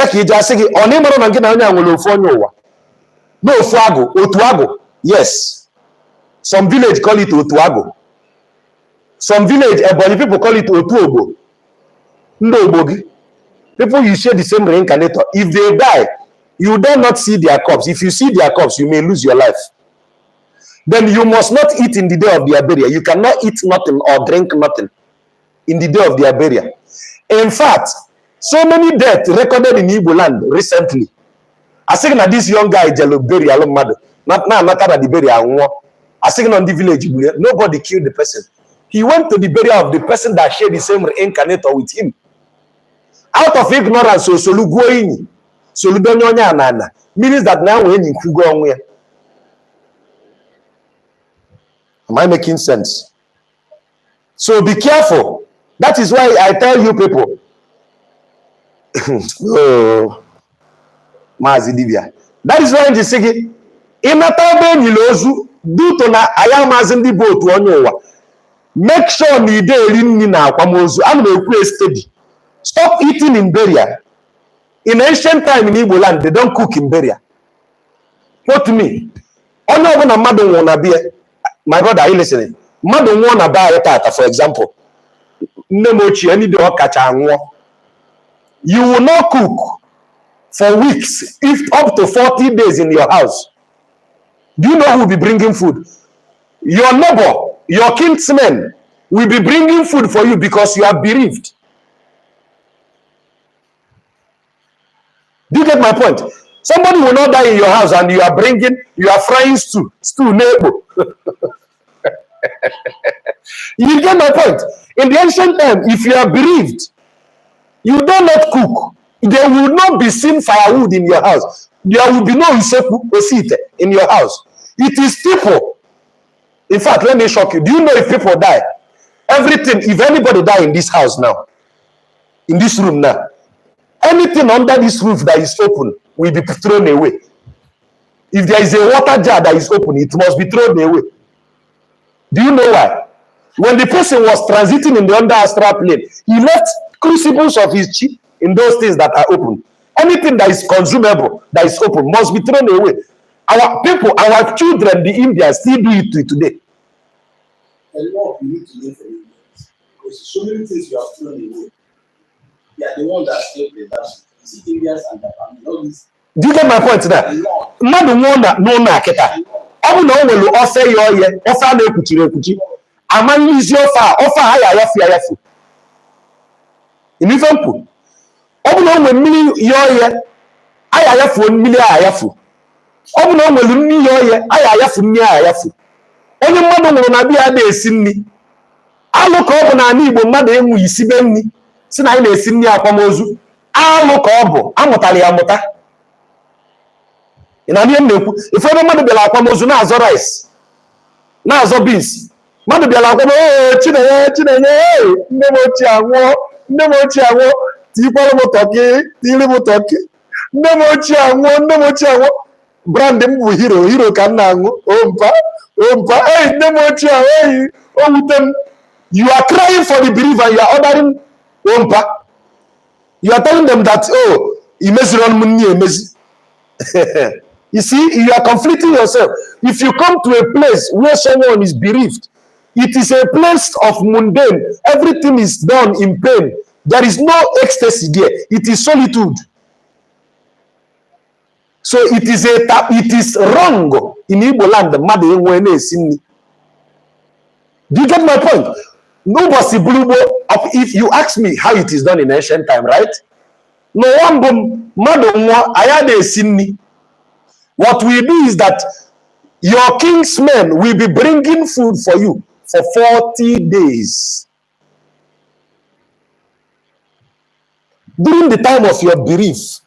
Fuago, Otuago. Yes. Some village call it Otuago. Some village, but people call it Otuobo. No, Bogi. People you share the same reincarnator. If they die, you dare not see their corpse. If you see their corpse, you may lose your life. Then you must not eat in the day of their burial. You cannot eat nothing or drink nothing in the day of their burial. In fact, so many deaths recorded in Igbo land recently. I think that this young guy, Jello burial, not at the burial. I think on the village, nobody killed the person. He went to the burial of the person that shared the same reincarnator with him. Out of ignorance, so Solugoini, Soludonya Nana, means that now we're in Kugo. Am I making sense? So be careful. That is why I tell you people. Oh, Mazidivia. That is why they say, ịnata ozu due to na aya maazị ndị bụ otu onye ụwa. Make sure na ide eri nri na akwamozu. I'm going to steady. Stop eating in burial. In ancient time in Igbo land, they don't cook in burial. What to me? Oh no, when a mother wanna be, my brother, are you listening? Mother wanna buy a tata, for example. You will not cook for weeks, if up to 40 days in your house. Do you know who will be bringing food? Your neighbor, your kinsmen will be bringing food for you because you are bereaved. Do you get my point? Somebody will not die in your house and you are frying stew neighbor. You get my point? In the ancient time, if you are bereaved, you do not cook. There will not be seen firewood in your house. There will be no osite in your house. It is people. In fact, let me shock you. Do you know if people die? Everything, if anybody die in this house now, in this room now, anything under this roof that is open will be thrown away. If there is a water jar that is open, it must be thrown away. Do you know why? When the person was transiting in the under astral plane, he left crucibles of his chi in those things that are open. Anything that is consumable, that is open, must be thrown away. Our people, our children, the Indians, still do it today. A lot you need to learn from Indians. Because so many things you have thrown away. They are the ones that still play that. You see Indians and Japan, all these. Do you get my point there? Mmadụ nwụọ na akịta. Ọ bụ na o nwere ofe ya oye, ofe a na-ekwuchiri ekwuchi. Amanyezi ofe a ya ayafu. Imife mkpu. Ọ bụ na o nwere mmiri ya oye, aya ayafu mmiri ayafu. Ọ bụ na o nwere mmiri ya oye, aya ayafu mmiri ayafu. Onye mmadụ nwụrụ na bịa na-esi nri. Alụ ka ọ bụ na ala Igbo mmadụ enwe isibe nri. Si na anyị na-esi nri akwamozu. Alụ ka ọ bụ, amụtara ya amụta. Ị na-anị na-ekwu, ife ebe mmadụ bịara akwamozu na-azọ rice, na-azọ beans. Mmadụ bịara akwamozu, Chinenye, nne m ochie anwụọ, tikwara m tọkị, tiri m tọkị. Nne m ochie anwụọ, brand m bụ hero ka m na-aṅụ, ompa, nne m ochie anwụọ, o wute m. You are crying for the believer and you are ordering ompa. You are telling them that, imeziri ọnụ m nni emezi. You see, you are conflicting yourself. If you come to a place where someone is bereaved, it is a place of mundane. Everything is done in pain. There is no ecstasy there. It is solitude. So it is wrong in Igbo land. Do you get my point? Nobody blue. If you ask me how it is done in ancient time, right? No one madonwa ayade sinni. What we do is that your kingsmen will be bringing food for you for 40 days. During the time of your bereavement.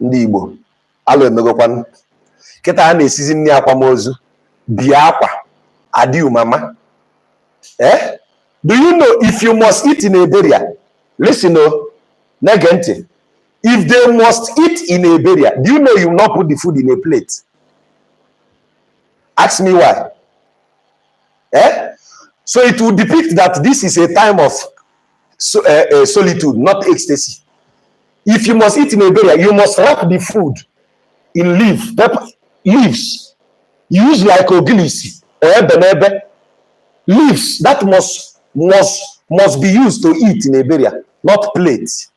Ndị Igbo, alo emegokwan. Keta a na-esizi nri akwamozu, bịa akwa, adiu mama. Do you know if you must eat in a burial? Listen, negenti. If they must eat in a burial, do you know you will not put the food in a plate? Ask me why. So it will depict that this is a time of solitude, not ecstasy. If you must eat in a burial, you must wrap the food in leaves. Use like ogilisi or ebenebe. Leaves that must be used to eat in a burial, not plates.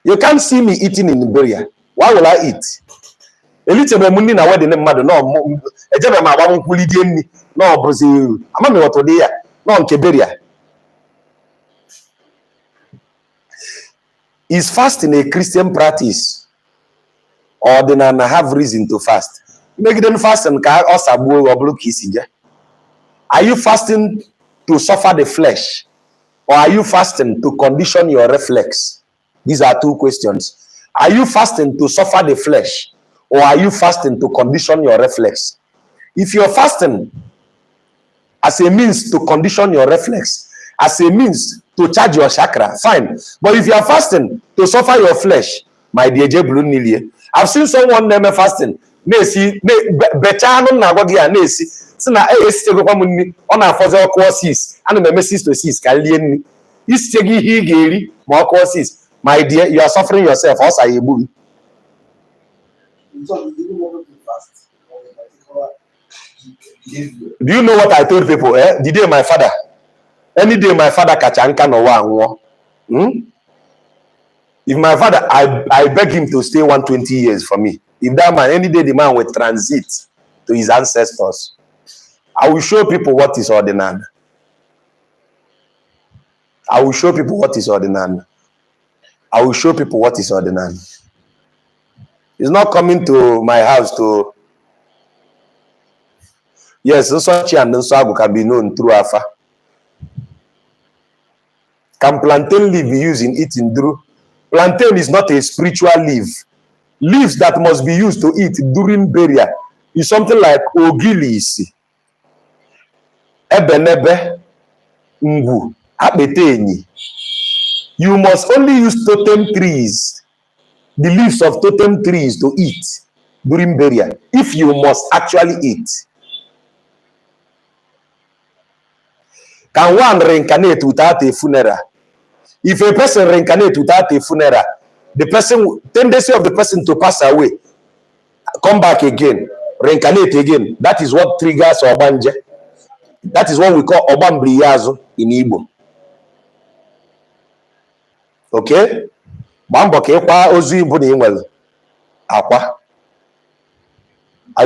You can't see me eating in the burial. Why will I eat? Elitebe mundi na wedding mmadụ no ejebe ma agba nkwuli die nni no obuzi amami woto dey ya no nke burial. Is fasting a Christian practice or do na have reason to fast? Make them fasting ka osagbuo obulu ka isi je. Are you fasting to suffer the flesh or are you fasting to condition your reflex? These are two questions. Are you fasting to suffer the flesh or are you fasting to condition your reflex? If you're fasting as a means to condition your reflex as a means to charge your chakra, fine. But if you are fasting to suffer your flesh, my dear Jeblunilie, I've seen someone name fasting. Nesi, Bechano Nagogia, Nesi, Sina Estegomuni, on our father courses, and the message to see Scalian. Is Tegi Higeri, more courses. My dear, you are suffering yourself, also a boom. So you didn't want to fast on a particular behavior. Do you know what I told people? The day my father, any day my father catch anka no one. If my father, I beg him to stay 120 years for me. If that man, any day the man will transit to his ancestors, I will show people what is ordinary. I will show people what is ordinary. I will show people what is ordinary. He's not coming to my house to. Yes, such and Nsagu can be known through Afa. Can plantain leaf be used in eating through? Plantain is not a spiritual leaf. Leaves that must be used to eat during burial is something like ogilis, ebenebe, ngu, abetenyi. You must only use totem trees, the leaves of totem trees to eat during burial, if you must actually eat. Can one reincarnate without a funeral? If a person reincarnates without a funeral, the person, tendency of the person to pass away, come back again, reincarnate again, that is what triggers Obanje. That is what we call Obambriyazo in Igbo. Okay? I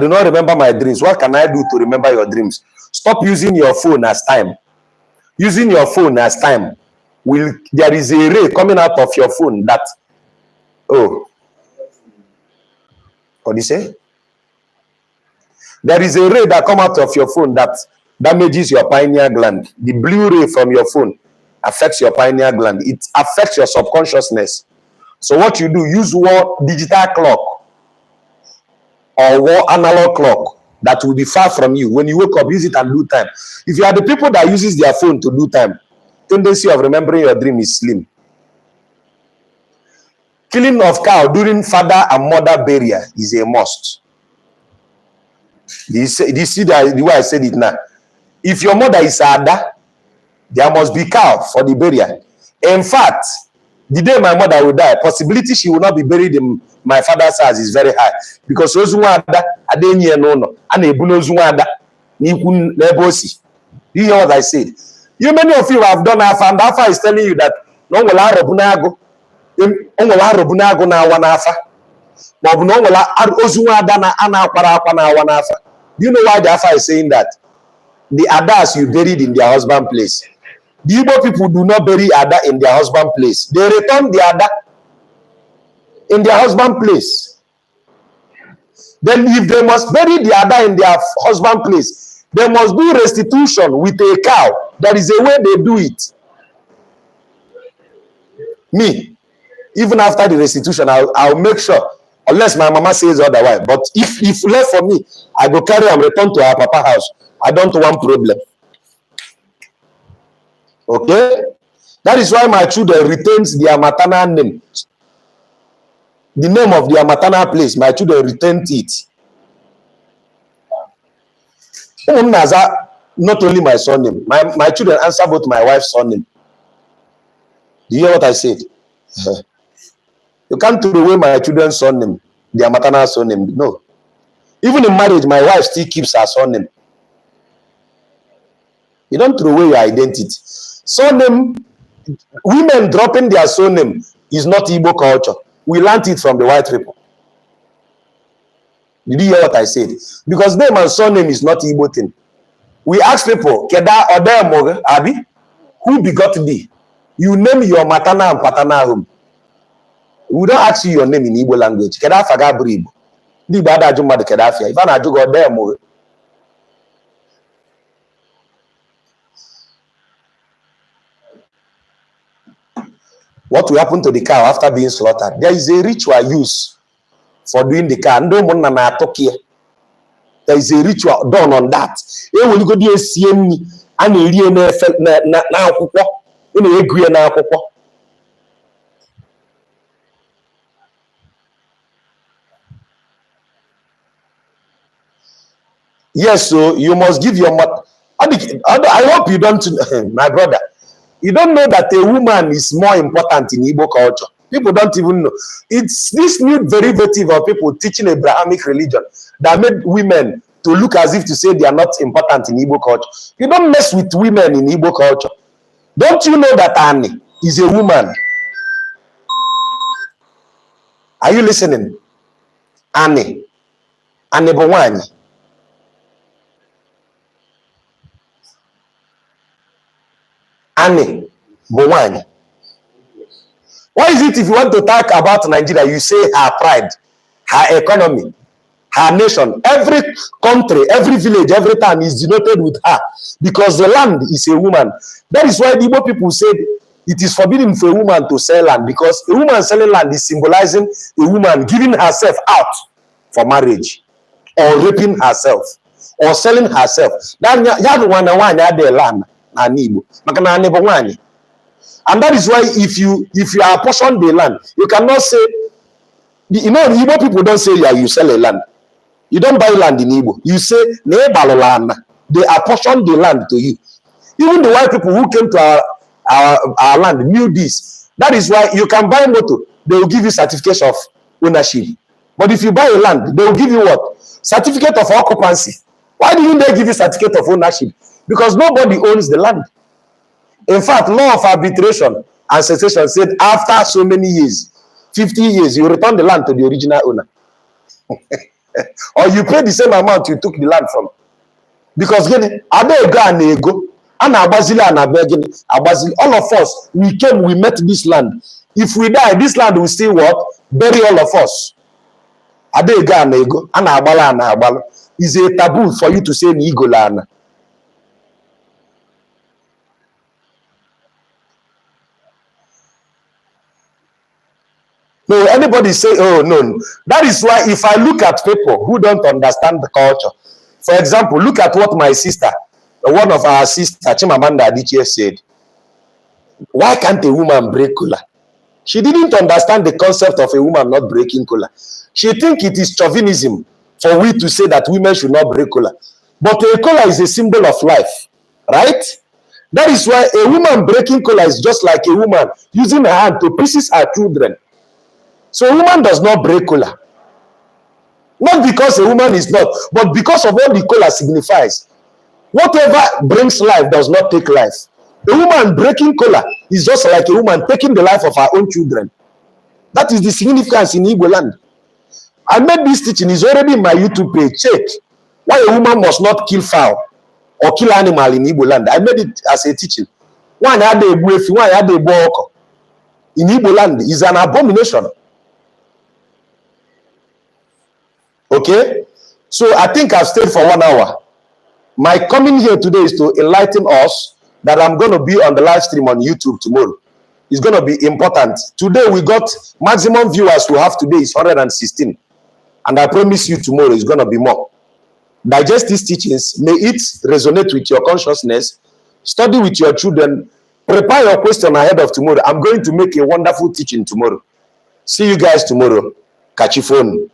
do not remember my dreams. What can I do to remember your dreams? Stop using your phone as time. Using your phone as time. There is a ray coming out of your phone that, what do you say? There is a ray that comes out of your phone that damages your pineal gland. The blue ray from your phone affects your pineal gland. It affects your subconsciousness. So what you do, use one digital clock or one analog clock that will be far from you. When you wake up, use it and do time. If you are the people that uses their phone to do time, tendency of remembering your dream is slim. Killing of cow during father and mother burial is a must. Do you see the way I said it now? If your mother is Ada, there must be cow for the burial. In fact, the day my mother will die, possibility she will not be buried in my father's house is very high. Because do you hear what I said? Many of you have done Alpha, and Alpha is telling you that no will Arabunago, Arabunago na wanafa. Do you know why the Alpha is saying that? The Adas you buried in their husband place. The Igbo people do not bury Ada in their husband place. They return the Ada in their husband place. Then if they must bury the Ada in their husband place, they must do restitution with a cow. There is a way they do it. Me, even after the restitution, I'll make sure, unless my mama says otherwise. But if left for me, I go carry and return to our papa house. I don't want problem. Okay? That is why my children retains their maternal name. The name of their maternal place, my children retain it. Not only my surname, my children answer both my wife's surname. Do you hear what I said? You can't throw away my children's surname, their maternal surname. No. Even in marriage, my wife still keeps her surname. You don't throw away your identity. Surname, women dropping their surname is not Igbo culture. We learned it from the white people. Did you hear what I said? Because name and surname is not Igbo thing. We ask people, Keda Odemoge, Abi, who begot thee? You name your maternal and paternal home. We don't ask you your name in Igbo language. Keda Fagabri Igbo. Di bada ajuma de Keda Fia. If I do go Odemoge. What will happen to the cow after being slaughtered? There is a ritual used for doing the cow. There is a ritual done on that. a na-erie n'akwụkwọ ị na-egu ya n'akwụkwọ. Yes, so you must give your mother. I hope you don't, my brother, you don't know that a woman is more important in Igbo culture. People don't even know. It's this new derivative of people teaching Abrahamic religion that made women to look as if to say they are not important in Igbo culture. You don't mess with women in Igbo culture. Don't you know that Annie is a woman? Are you listening? Annie Bowani. Annie Bowani. Why is it if you want to talk about Nigeria, you say her pride, her economy, her nation, every country, every village, every town is denoted with her because the land is a woman. That is why the Igbo people said it is forbidden for a woman to sell land because a woman selling land is symbolizing a woman giving herself out for marriage or raping herself or selling herself. And that is why if you apportion the land, you cannot say, you know, the Igbo people don't say, yeah, you sell a land. You don't buy land in Igbo. You say, they apportion the land to you. Even the white people who came to our land knew this. That is why you can buy motor, they will give you certificate of ownership. But if you buy a land, they will give you what? Certificate of occupancy. Why didn't they give you certificate of ownership? Because nobody owns the land. In fact, law of arbitration and cessation said after so many years, 50 years, you return the land to the original owner. Or you pay the same amount you took the land from. Because all of us, we came, we met this land. If we die, this land will still what? Bury all of us. Is a taboo for you to say Nigolana. No, anybody say, oh, no. That is why if I look at people who don't understand the culture, for example, look at what my sister, one of our sisters, Chimamanda Adichie said. Why can't a woman break kola? She didn't understand the concept of a woman not breaking kola. She think it is chauvinism for we to say that women should not break kola. But a kola is a symbol of life, right? That is why a woman breaking kola is just like a woman using her hand to pieces her children. So a woman does not break kola. Not because a woman is not, but because of what the kola signifies. Whatever brings life does not take life. A woman breaking kola is just like a woman taking the life of her own children. That is the significance in Igbo land. I made this teaching, is already in my YouTube page. Check why a woman must not kill fowl or kill animal in Igbo land. I made it as a teaching. One had a buefi, one had a booko. In Igbo land is an abomination. Okay? So I think I've stayed for 1 hour. My coming here today is to enlighten us that I'm going to be on the live stream on YouTube tomorrow. It's going to be important. Today we got maximum viewers we have today is 116. And I promise you tomorrow is going to be more. Digest these teachings. May it resonate with your consciousness. Study with your children. Prepare your question ahead of tomorrow. I'm going to make a wonderful teaching tomorrow. See you guys tomorrow. Catch you phone.